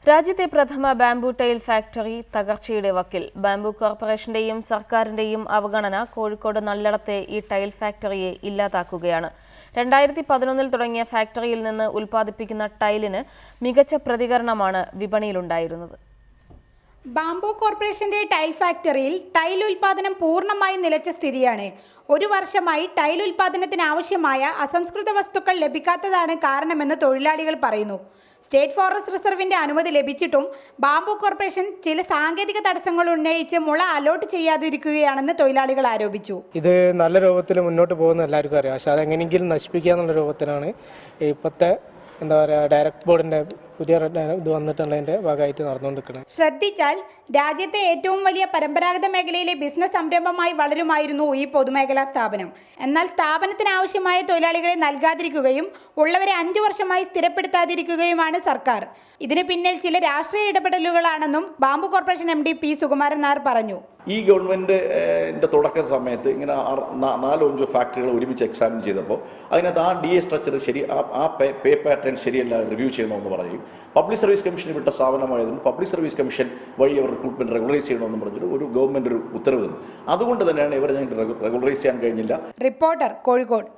രാജ്യത്തെ പ്രഥമ bamboo tile factory തകർച്ചയുടെ വക്കിൽ. ബാംബു കോർപ്പറേഷന്റെയും സർക്കാരിന്റെയും അവഗണന കോഴിക്കോട് നല്ലടത്തെ ഈ ടൈൽ ഫാക്ടറിയെ ഇല്ലാതാക്കുകയാണ്. 2011 തുടങ്ങിയ ഫാക്ടറിയിൽ നിന്ന് ഉൽപ്പാദിപ്പിക്കുന്ന ടൈലിന് മികച്ച പ്രതികരണമാണ് വിപണിയിലുണ്ടായിരുന്നത്. ബാംബു കോർപ്പറേഷന്റെ ടൈൽ ഫാക്ടറിയിൽ ടൈൽ ഉൽപാദനം പൂർണ്ണമായും നിലച്ച സ്ഥിതിയാണ്. ഒരു വർഷമായി ടൈൽ ഉൽപാദനത്തിന് ആവശ്യമായ അസംസ്കൃത വസ്തുക്കൾ ലഭിക്കാത്തതാണ് കാരണമെന്ന് തൊഴിലാളികൾ പറയുന്നു. സ്റ്റേറ്റ് ഫോറസ്റ്റ് റിസർവിന്റെ അനുമതി ലഭിച്ചിട്ടും ബാംബു കോർപ്പറേഷൻ ചില സാങ്കേതിക തടസ്സങ്ങൾ ഉന്നയിച്ച് മുള അലോട്ട് ചെയ്യാതിരിക്കുകയാണെന്ന് തൊഴിലാളികൾ ആരോപിച്ചു. ഇത് നല്ല രൂപത്തിൽ മുന്നോട്ട് പോകുന്ന എല്ലാവർക്കും അറിയാം. പക്ഷെ അതെങ്ങനെയെങ്കിലും നശിപ്പിക്കുക എന്നുള്ള രൂപത്തിലാണ് ഇപ്പോഴത്തെ ഡയറക്ട് ബോർഡിന്റെ പുതിയ ഇത് വന്നിട്ടുള്ളതിന്റെ ഭാഗമായിട്ട് നടന്നുകൊണ്ടിരിക്കുന്നത്. ശ്രദ്ധിച്ചാൽ രാജ്യത്തെ ഏറ്റവും വലിയ പരമ്പരാഗത മേഖലയിലെ ബിസിനസ് സംരംഭമായി വളരുമായിരുന്നു ഈ പൊതുമേഖലാ സ്ഥാപനം. എന്നാൽ സ്ഥാപനത്തിന് ആവശ്യമായ തൊഴിലാളികളെ നൽകാതിരിക്കുകയും ഉള്ളവരെ 5 വർഷമായി സ്ഥിരപ്പെടുത്താതിരിക്കുകയുമാണ് സർക്കാർ. ഇതിന് പിന്നിൽ ചില രാഷ്ട്രീയ ഇടപെടലുകളാണെന്നും bamboo corporation MD P. Sukumaran Nair പറഞ്ഞു. ഈ ഗവൺമെൻറ്റിൻ്റെ തുടക്ക സമയത്ത് ഇങ്ങനെ 4-5 ഫാക്ടറികൾ ഒരുമിച്ച് എക്സാമിൻ ചെയ്തപ്പോൾ അതിനകത്ത് ആ DA സ്ട്രക്ചർ ശരി, ആ പേ പാറ്റേൺ ശരിയല്ല, റിവ്യൂ ചെയ്യണമെന്ന് പറയും. പബ്ലിക് സർവീസ് കമ്മീഷൻ വിട്ട സ്ഥാപനമായതുകൊണ്ട് പബ്ലിക് സർവീസ് കമ്മീഷൻ വഴി അവർ റിക്രൂട്ട്മെൻറ്റ് റെഗുലറൈസ് ചെയ്യണമെന്ന് പറഞ്ഞൊരു ഗവൺമെൻറ് ഒരു ഉത്തരവ് തന്നു. അതുകൊണ്ട് തന്നെയാണ് ഇവരെ ഞങ്ങൾക്ക് റെഗുലറൈസ് ചെയ്യാൻ കഴിഞ്ഞില്ല. റിപ്പോർട്ടർ, കോഴിക്കോട്.